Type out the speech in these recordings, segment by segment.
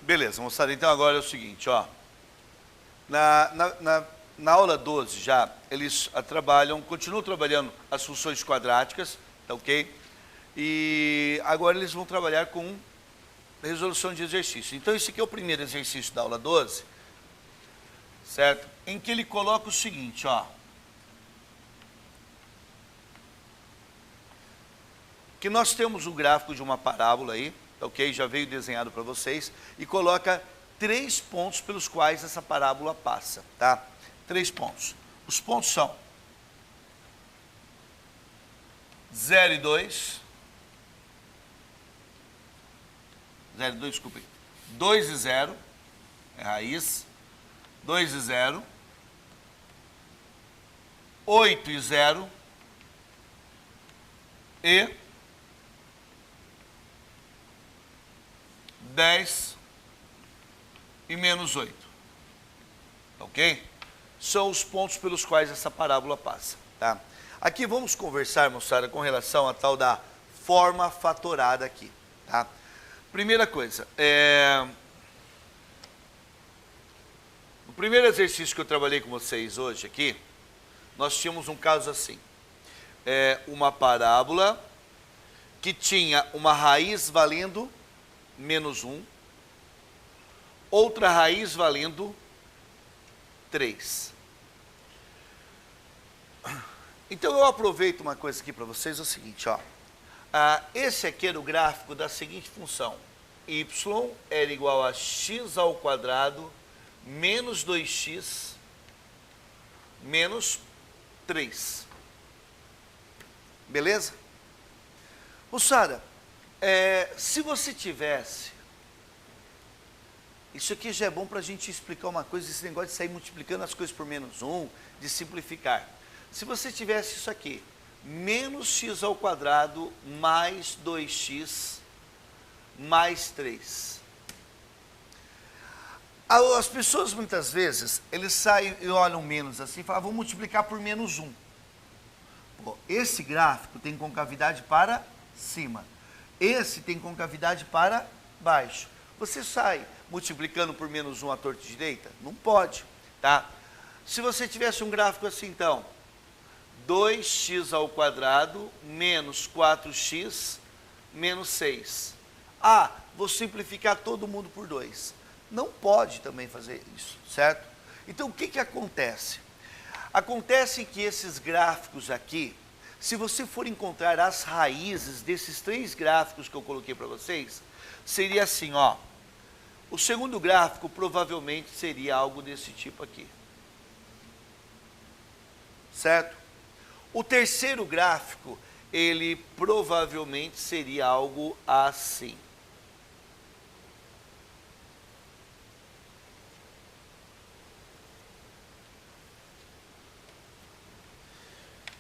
Beleza, moçada, então agora é o seguinte, ó. Na aula 12 já, eles continuam trabalhando as funções quadráticas, tá ok? E agora eles vão trabalhar com resolução de exercício. Então esse aqui é o primeiro exercício da aula 12, certo? Em que ele coloca o seguinte, ó. Que nós temos um gráfico de uma parábola aí, tá ok? Já veio desenhado para vocês, e coloca 3 pontos pelos quais essa parábola passa, tá? 3 pontos. Os pontos são 0 e 2, 0 e 2, desculpe, 2 e 0, é raiz, 2 e 0, 8 e 0, e 10 e menos 8, ok? São os pontos pelos quais essa parábola passa, tá? Aqui vamos conversar, moçada, com relação à tal da forma fatorada aqui, tá? Primeira coisa, no primeiro exercício que eu trabalhei com vocês hoje aqui, nós tínhamos um caso assim, uma parábola que tinha uma raiz valendo menos 1, outra raiz valendo 3. Então eu aproveito uma coisa aqui para vocês, é o seguinte, ó. Esse aqui era o gráfico da seguinte função: y era igual a x ao quadrado menos 2x menos 3. Beleza? Moçada, se você tivesse... Isso aqui já é bom para a gente explicar uma coisa, esse negócio de sair multiplicando as coisas por menos 1, de simplificar. Se você tivesse isso aqui, menos x ao quadrado mais 2x mais 3. As pessoas muitas vezes, eles saem e olham menos assim e falam, vou multiplicar por menos 1. Pô, esse gráfico tem concavidade para cima, esse tem concavidade para baixo. Você sai multiplicando por menos 1 à torta direita? Não pode, tá? Se você tivesse um gráfico assim, então, 2x ao quadrado menos 4x menos 6. Vou simplificar todo mundo por 2. Não pode também fazer isso, certo? Então, o que acontece? Acontece que esses gráficos aqui, se você for encontrar as raízes desses 3 gráficos que eu coloquei para vocês, seria assim, ó. O segundo gráfico provavelmente seria algo desse tipo aqui. Certo? O terceiro gráfico, ele provavelmente seria algo assim.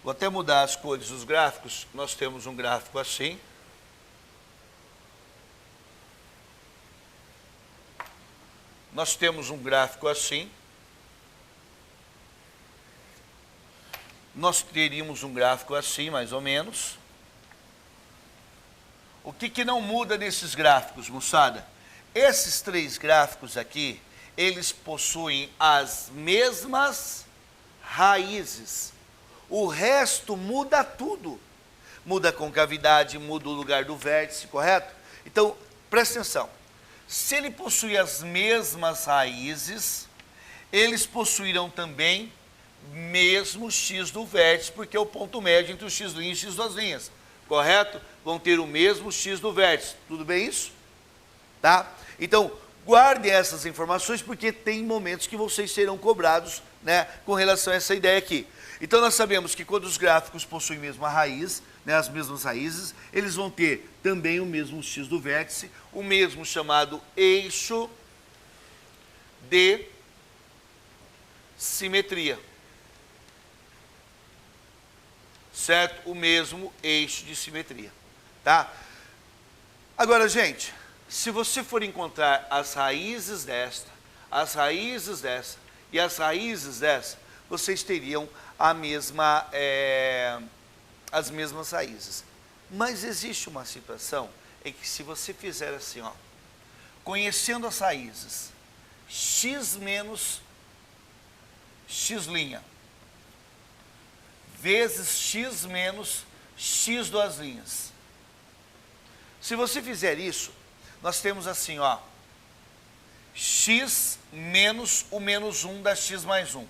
Vou até mudar as cores dos gráficos. Nós temos um gráfico assim. Nós temos um gráfico assim. Nós teríamos um gráfico assim, mais ou menos. O que não muda nesses gráficos, moçada? Esses 3 gráficos aqui, eles possuem as mesmas raízes. O resto muda tudo. Muda a concavidade, muda o lugar do vértice, correto? Então, presta atenção. Se ele possui as mesmas raízes, eles possuirão também mesmo x do vértice, porque é o ponto médio entre o x' e o x das linhas, correto? Vão ter o mesmo x do vértice, tudo bem isso? Tá? Então, guardem essas informações, porque tem momentos que vocês serão cobrados, né, com relação a essa ideia aqui. Então, nós sabemos que quando os gráficos possuem a mesma raiz, né, as mesmas raízes, eles vão ter também o mesmo x do vértice, o mesmo chamado eixo de simetria. Certo? O mesmo eixo de simetria. Tá? Agora, gente, se você for encontrar as raízes desta, as raízes dessa e as raízes dessa, vocês teriam as mesmas raízes. Mas existe uma situação em que, se você fizer assim, ó, conhecendo as raízes, x menos x' vezes x menos x². Se você fizer isso, nós temos assim, ó, x menos o menos 1 dá x mais 1,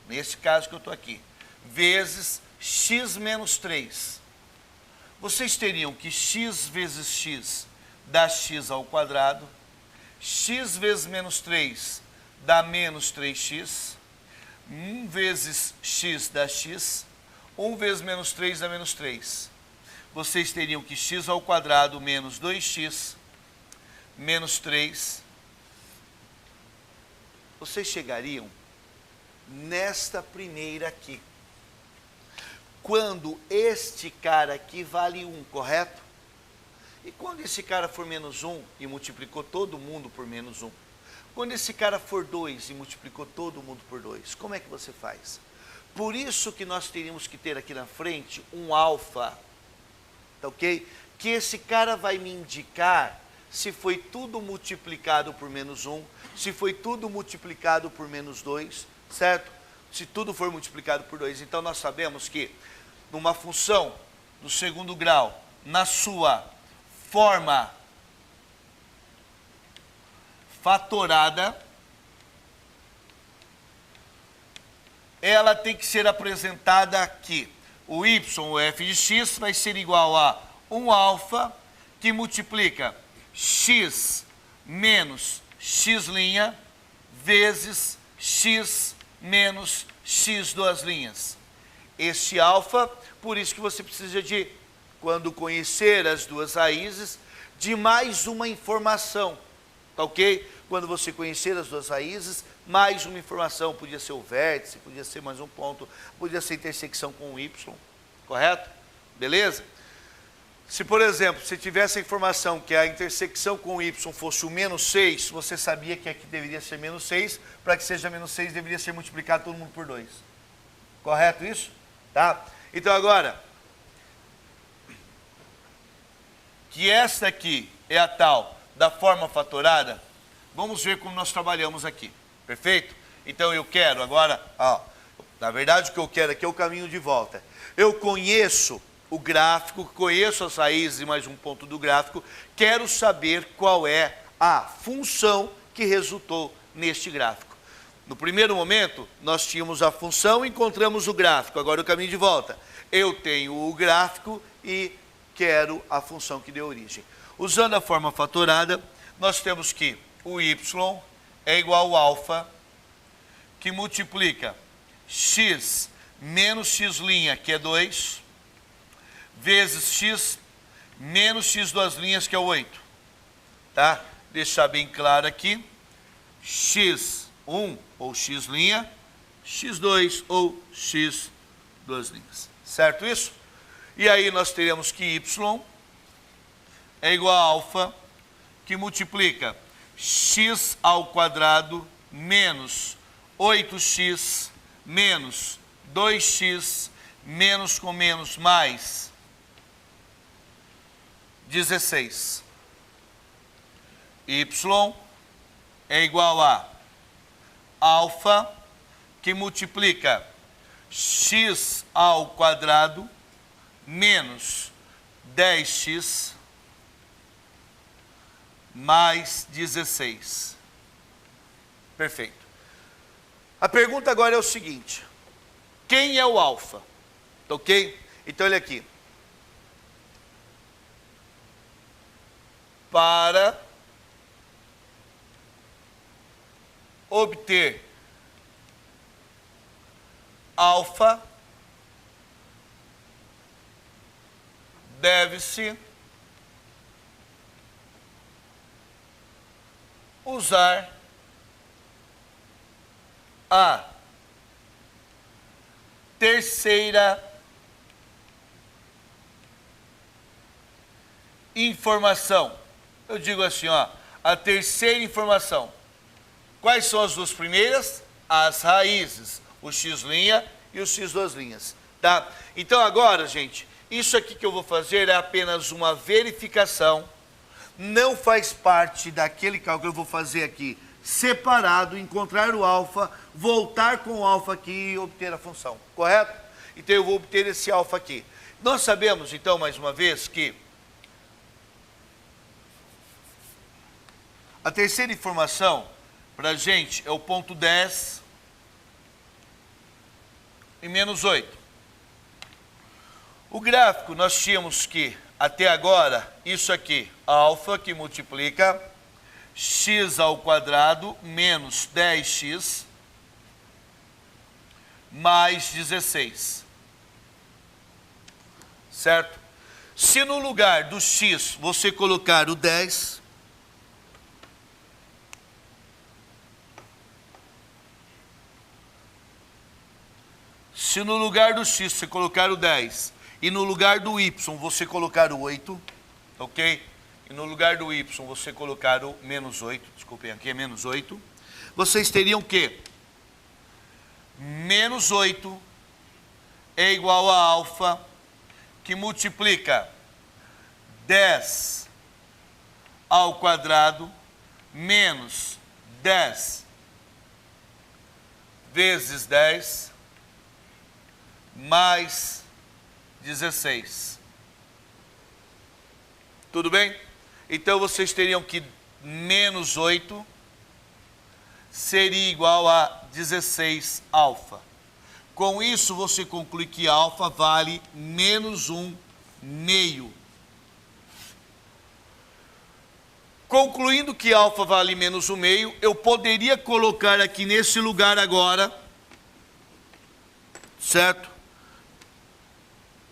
nesse caso que eu estou aqui, vezes x menos 3. Vocês teriam que x vezes x dá x ao quadrado, x vezes menos 3 dá menos 3x, 1 vezes x dá x, 1 vezes menos 3 dá menos 3. Vocês teriam que x ao quadrado menos 2x, menos 3. Vocês chegariam nesta primeira aqui. Quando este cara aqui vale 1, correto? E quando esse cara for menos 1 e multiplicou todo mundo por menos 1? Quando esse cara for 2 e multiplicou todo mundo por 2, como é que você faz? Por isso que nós teríamos que ter aqui na frente um alfa, tá ok? Que esse cara vai me indicar se foi tudo multiplicado por menos 1, se foi tudo multiplicado por menos 2, certo? Se tudo for multiplicado por 2. Então nós sabemos que numa função do segundo grau, na sua forma fatorada, ela tem que ser apresentada aqui. O y, o f de x, vai ser igual a 1 alfa que multiplica x menos x' vezes x menos x². Este alfa, por isso que você precisa de, quando conhecer as duas raízes, de mais uma informação, tá ok? Quando você conhecer as duas raízes, mais uma informação, podia ser o vértice, podia ser mais um ponto, podia ser intersecção com o y, correto? Beleza? Se, por exemplo, você tivesse a informação que a intersecção com o y fosse o menos 6, você sabia que aqui deveria ser menos 6, para que seja menos 6 deveria ser multiplicado todo mundo por 2. Correto isso? Tá? Então agora, que esta aqui é a tal da forma fatorada, vamos ver como nós trabalhamos aqui. Perfeito? Então eu quero agora, ó, na verdade o que eu quero aqui é o caminho de volta. Eu conheço o gráfico, conheço as raízes e mais um ponto do gráfico, quero saber qual é a função que resultou neste gráfico. No primeiro momento, nós tínhamos a função e encontramos o gráfico. Agora o caminho de volta. Eu tenho o gráfico e quero a função que deu origem. Usando a forma fatorada, nós temos que o y é igual a alfa, que multiplica x menos x', que é 2, vezes x menos x², que é 8. Tá? Deixar bem claro aqui. x1 ou x', x2 ou x². Certo isso? E aí nós teremos que y é igual a alfa, que multiplica x ao quadrado menos 8x menos 2x menos com menos mais 16. Y é igual a alfa, que multiplica x ao quadrado menos 10x mais 16. Perfeito. A pergunta agora é o seguinte: quem é o alfa? Ok? Então olha aqui. Para obter alfa, deve-se usar a terceira informação. Eu digo assim, ó, a terceira informação. Quais são as duas primeiras? As raízes, o x' e o x². Tá? Então agora, gente, isso aqui que eu vou fazer é apenas uma verificação não faz parte daquele cálculo que eu vou fazer aqui separado, encontrar o alfa, voltar com o alfa aqui e obter a função, correto? Então eu vou obter esse alfa aqui. Nós sabemos, então, mais uma vez, que a terceira informação para a gente é o ponto 10 e menos 8. O gráfico, nós tínhamos que, até agora, isso aqui, alfa que multiplica x ao quadrado menos 10x mais 16. Certo? Se no lugar do x você colocar o 10, se no lugar do x você colocar o 10 e no lugar do y você colocar o 8, ok? E no lugar do y você colocar o menos 8, desculpem, aqui é menos 8, vocês teriam que menos 8 é igual a alfa, que multiplica 10 ao quadrado menos 10 vezes 10 mais 16. Tudo bem? Então vocês teriam que menos 8 seria igual a 16 alfa. Com isso você conclui que alfa vale menos 1 meio. Concluindo que alfa vale menos 1 meio, eu poderia colocar aqui nesse lugar agora, certo?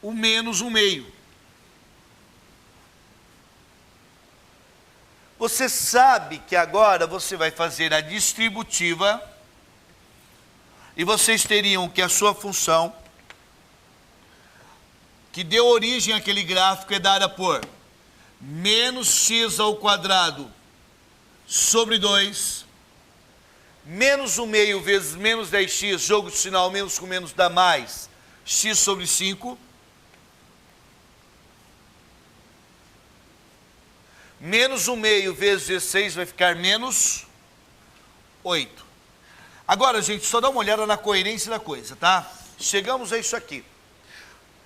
O menos 1 meio. Você sabe que agora você vai fazer a distributiva e vocês teriam que a sua função, que deu origem àquele gráfico, é dada por menos x ao quadrado sobre 2, menos 1 meio vezes menos 10x, jogo de sinal, menos com menos dá mais, x sobre 5, menos 1 meio vezes 16 vai ficar menos 8. Agora, gente, só dá uma olhada na coerência da coisa, tá? Chegamos a isso aqui.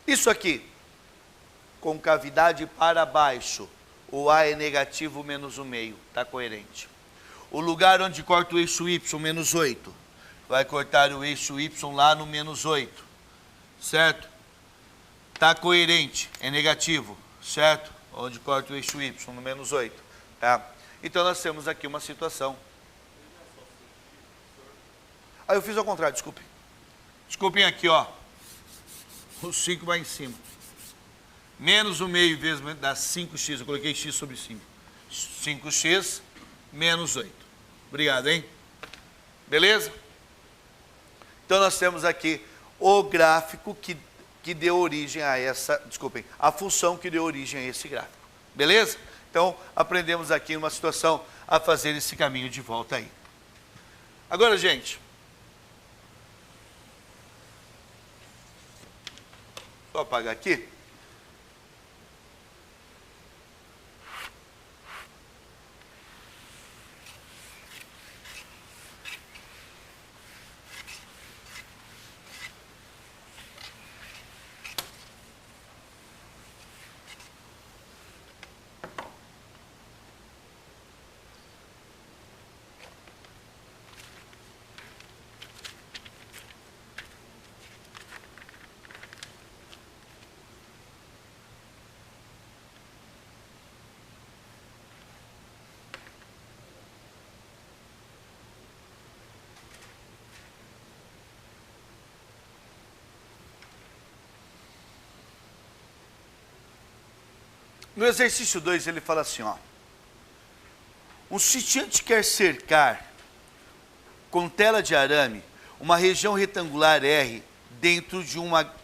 Isso aqui, concavidade para baixo, o A é negativo menos 1 meio, tá coerente. O lugar onde corta o eixo Y, menos 8, vai cortar o eixo Y lá no menos 8, certo? Tá coerente, é negativo, certo? Onde corta o eixo Y, no menos 8, tá? Então nós temos aqui uma situação. Ah, eu fiz ao contrário, desculpem. Desculpem aqui, ó. O 5 vai em cima. Menos 1 meio vezes dá 5x, eu coloquei x sobre 5. 5x menos 8. Obrigado, hein? Beleza? Então nós temos aqui o gráfico que deu origem a essa, desculpem, a função que deu origem a esse gráfico. Beleza? Então, aprendemos aqui uma situação a fazer esse caminho de volta aí. Agora, gente, só apagar aqui. No exercício 2 ele fala assim, ó. Um sitiante quer cercar com tela de arame uma região retangular R dentro de uma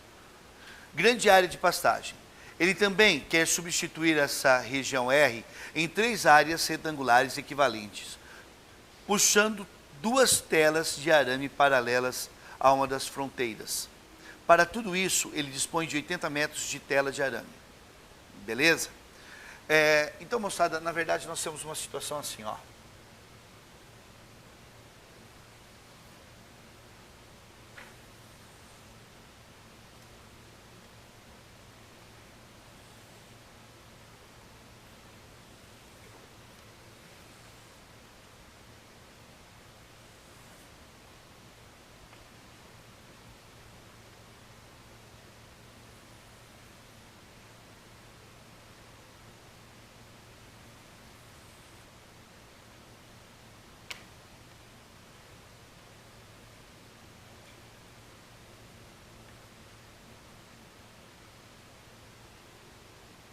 grande área de pastagem. Ele também quer substituir essa região R em 3 áreas retangulares equivalentes, puxando 2 telas de arame paralelas a uma das fronteiras. Para tudo isso, ele dispõe de 80 metros de tela de arame. Beleza? Então, moçada, na verdade nós temos uma situação assim, ó.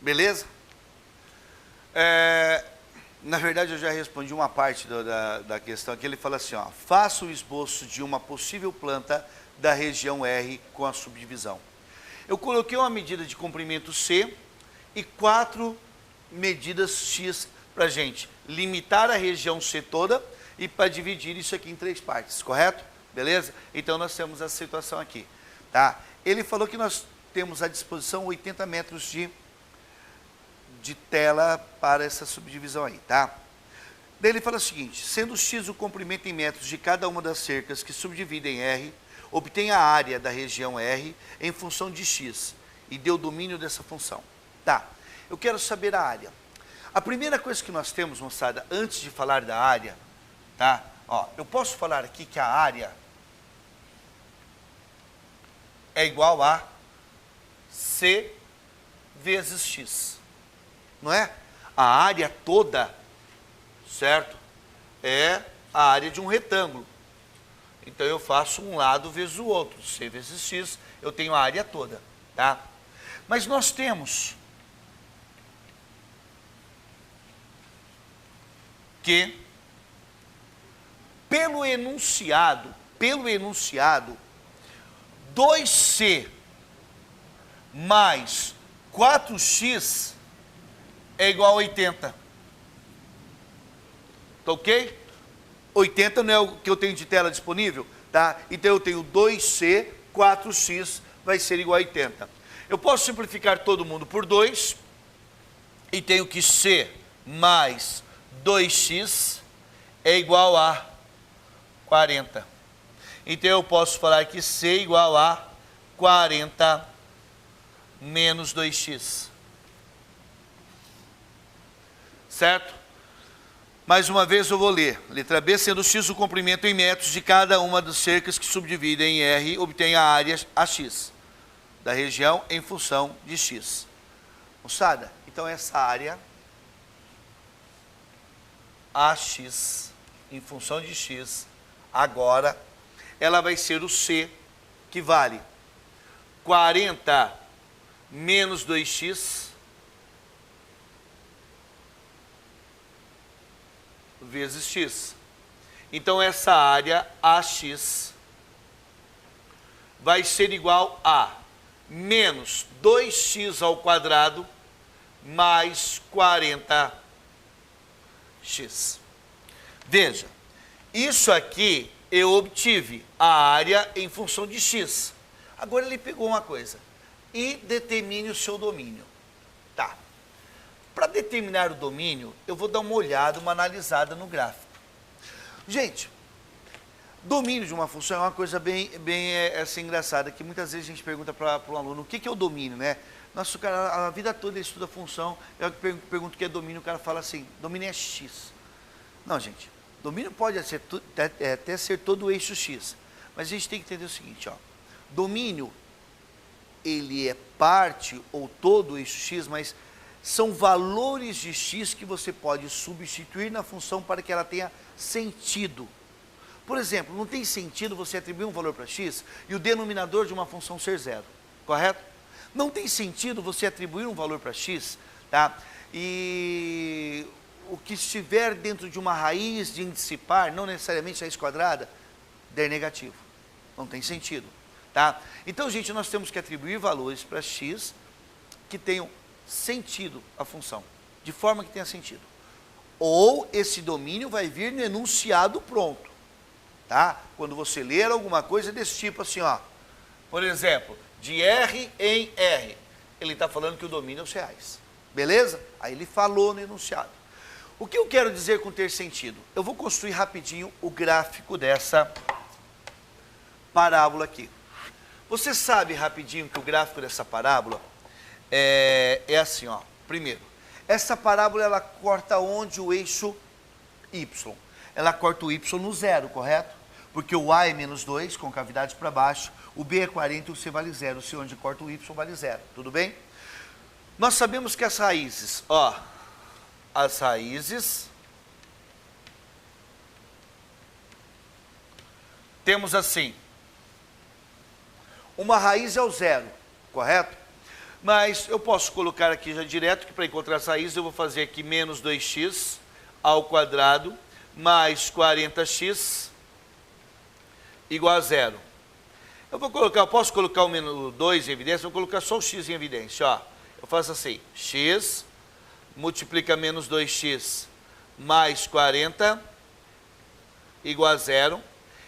Beleza? Na verdade, eu já respondi uma parte da questão aqui. Ele fala assim, ó, faça o esboço de uma possível planta da região R com a subdivisão. Eu coloquei uma medida de comprimento C e 4 medidas X para a gente limitar a região C toda e para dividir isso aqui em 3 partes, correto? Beleza? Então, nós temos essa situação aqui, tá? Ele falou que nós temos à disposição 80 metros de tela para essa subdivisão aí, tá? Daí ele fala o seguinte, sendo X o comprimento em metros de cada uma das cercas que subdividem R, obtém a área da região R em função de X e dê o domínio dessa função. Tá, eu quero saber a área. A primeira coisa que nós temos, moçada, antes de falar da área, tá? Ó, eu posso falar aqui que a área é igual a C vezes X. Não é? A área toda, certo? É a área de um retângulo. Então, eu faço um lado vezes o outro. C vezes X, eu tenho a área toda, tá? Mas nós temos que, pelo enunciado, 2C mais 4X é igual a 80. Tá ok? 80 não é o que eu tenho de tela disponível, tá? Então eu tenho 2C, 4X vai ser igual a 80. Eu posso simplificar todo mundo por 2 e tenho que C mais 2X é igual a 40. Então eu posso falar que C é igual a 40 menos 2X. Certo? Mais uma vez eu vou ler. Letra B, sendo X o comprimento em metros de cada uma das cercas que subdividem em R, obtém a área AX da região em função de X. Moçada, então essa área AX em função de X, agora, ela vai ser o C, que vale 40 menos 2X vezes X. Então, essa área AX vai ser igual a menos 2x ao quadrado mais 40x. Veja, isso aqui eu obtive a área em função de x. Agora ele pegou uma coisa, e determine o seu domínio. Tá. Para determinar o domínio, eu vou dar uma olhada, uma analisada no gráfico. Gente, domínio de uma função é uma coisa bem assim, engraçada, que muitas vezes a gente pergunta para um aluno, o que é o domínio, né? Nossa, o cara, a vida toda ele estuda função, eu pergunto o que é domínio, o cara fala assim, domínio é x. Não, gente, domínio pode ser, até ser todo o eixo x, mas a gente tem que entender o seguinte, ó, domínio, ele é parte ou todo o eixo x, mas são valores de x que você pode substituir na função para que ela tenha sentido. Por exemplo, não tem sentido você atribuir um valor para x e o denominador de uma função ser zero, correto? Não tem sentido você atribuir um valor para x, tá? E o que estiver dentro de uma raiz de índice par, não necessariamente raiz quadrada, der negativo. Não tem sentido, tá? Então, gente, nós temos que atribuir valores para x que tenham sentido a função, de forma que tenha sentido. Ou esse domínio vai vir no enunciado pronto, tá? Quando você ler alguma coisa desse tipo assim, ó, por exemplo, de R em R, ele está falando que o domínio é os reais, Beleza? Aí ele falou no enunciado. O que eu quero dizer com ter sentido? Eu vou construir rapidinho o gráfico dessa parábola aqui. Você sabe rapidinho que o gráfico dessa parábola é assim, ó. Primeiro, essa parábola ela corta onde o eixo Y. Ela corta o Y no zero, correto? Porque o A é menos 2, com cavidade para baixo, o B é 40 e o C vale zero. Se onde corta o Y vale zero, tudo bem? Nós sabemos que as raízes, ó, as raízes, temos assim, uma raiz é o zero, correto? Mas eu posso colocar aqui já direto, que para encontrar as raízes eu vou fazer aqui menos 2x ao quadrado, mais 40x, igual a zero. Eu posso colocar o menos 2 em evidência, vou colocar só o x em evidência, ó. Eu faço assim, x multiplica menos 2x mais 40 igual a zero.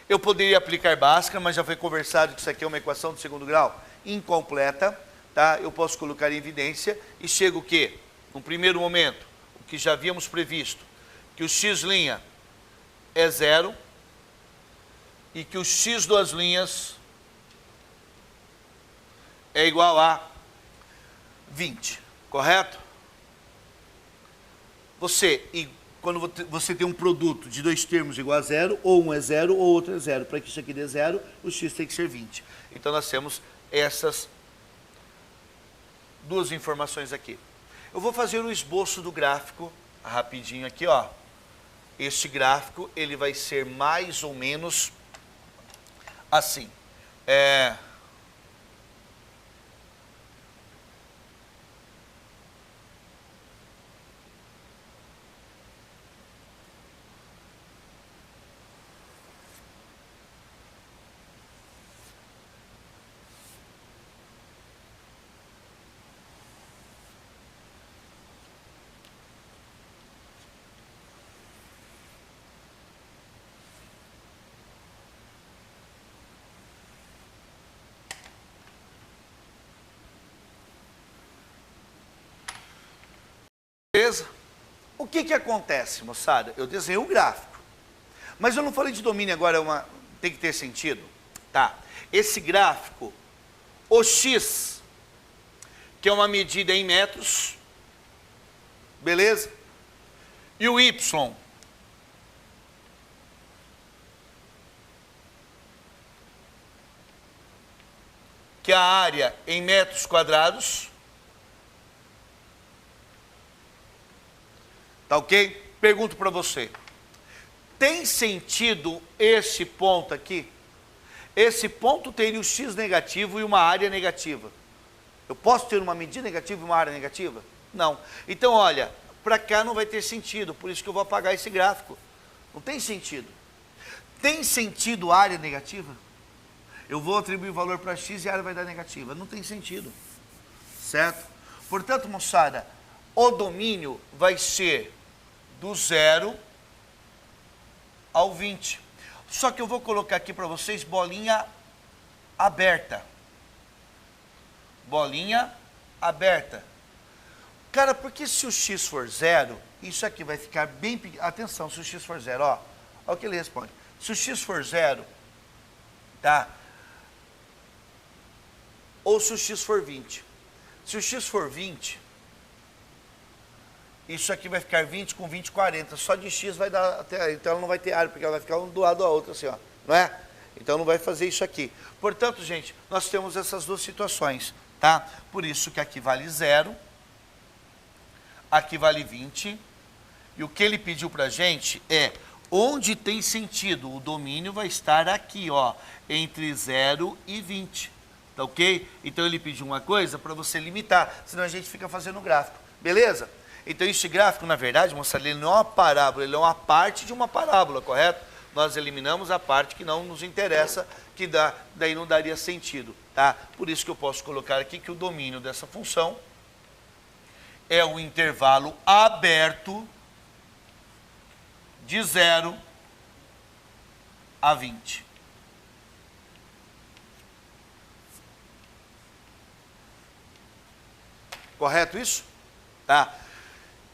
Eu poderia aplicar Bhaskara, mas já foi conversado que isso aqui é uma equação de segundo grau incompleta, tá? Eu posso colocar em evidência e chego o quê? No primeiro momento, o que já havíamos previsto, que o x' é zero e que o x duas linhas é igual a 20, correto? Quando você tem um produto de dois termos igual a zero, ou um é zero ou outro é zero. Para que isso aqui dê zero, o x tem que ser 20. Então nós temos essas duas informações aqui. Eu vou fazer o esboço do gráfico rapidinho aqui, ó. Este gráfico, ele vai ser mais ou menos assim. Beleza? O que acontece, moçada? Eu desenhei um gráfico, mas eu não falei de domínio agora, tem que ter sentido, tá? Esse gráfico, o x, que é uma medida em metros, beleza? E o y, que é a área em metros quadrados. Tá ok? Pergunto para você. Tem sentido esse ponto aqui? Esse ponto teria o x negativo e uma área negativa. Eu posso ter uma medida negativa e uma área negativa? Não. Então, olha, para cá não vai ter sentido, por isso que eu vou apagar esse gráfico. Não tem sentido. Tem sentido área negativa? Eu vou atribuir valor para x e a área vai dar negativa. Não tem sentido. Certo? Portanto, moçada, o domínio vai ser do 0 ao 20. Só que eu vou colocar aqui para vocês bolinha aberta. Bolinha aberta. Cara, porque se o x for 0, isso aqui vai ficar bem pequeno. Atenção, se o x for 0, ó. Olha o que ele responde. Se o x for 0, tá? Ou se o x for 20. Se o x for 20, isso aqui vai ficar 20 com 20, 40. Só de x vai dar até. Então ela não vai ter área, porque ela vai ficar um do lado da outra, assim, ó. Não é? Então não vai fazer isso aqui. Portanto, gente, nós temos essas duas situações, tá? Por isso que aqui vale 0, aqui vale 20. E o que ele pediu pra gente é onde tem sentido. O domínio vai estar aqui, ó, entre 0 e 20. Tá ok? Então ele pediu uma coisa para você limitar, senão a gente fica fazendo gráfico. Beleza? Então, este gráfico, na verdade, moçada, ele não é uma parábola, ele é uma parte de uma parábola, correto? Nós eliminamos a parte que não nos interessa, que daí não daria sentido, tá? Por isso que eu posso colocar aqui que o domínio dessa função é o intervalo aberto de 0 a 20. Correto isso? Tá?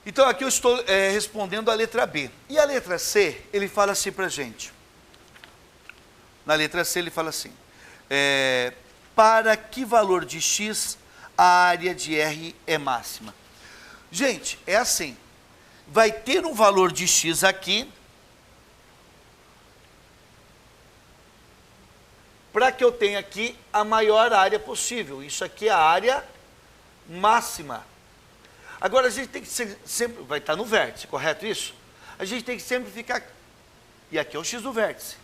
Então aqui eu estou respondendo a letra B. E a letra C, ele fala assim para a gente. Na letra C ele fala assim, para que valor de x a área de R é máxima? Gente, é assim, vai ter um valor de x aqui, para que eu tenha aqui a maior área possível. Isso aqui é a área máxima. Agora a gente tem que sempre, vai estar no vértice, correto isso? A gente tem que sempre ficar, e aqui é o x do vértice.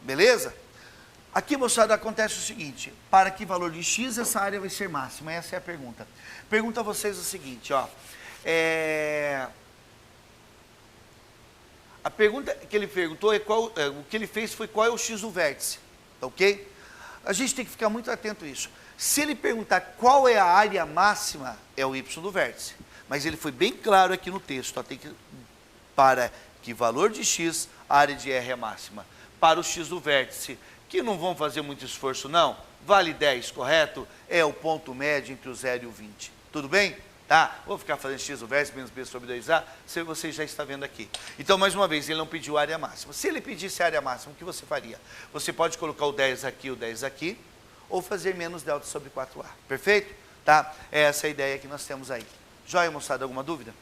Beleza? Aqui, moçada, acontece o seguinte, para que valor de x essa área vai ser máxima? Essa é a pergunta. Pergunto a vocês o seguinte, ó. A pergunta que ele perguntou é o que ele fez foi qual é o x do vértice, ok? A gente tem que ficar muito atento a isso. Se ele perguntar qual é a área máxima, é o y do vértice. Mas ele foi bem claro aqui no texto, ó, para que valor de x, a área de R é máxima. Para o x do vértice, que não vão fazer muito esforço não, vale 10, correto? É o ponto médio entre o 0 e o 20. Tudo bem? Tá? Vou ficar fazendo x do vértice menos b sobre 2a, você já está vendo aqui. Então, mais uma vez, ele não pediu área máxima. Se ele pedisse área máxima, o que você faria? Você pode colocar o 10 aqui, o 10 aqui, ou fazer menos delta sobre 4a. Perfeito? Tá? Essa é a ideia que nós temos aí. Joia, moçada, alguma dúvida?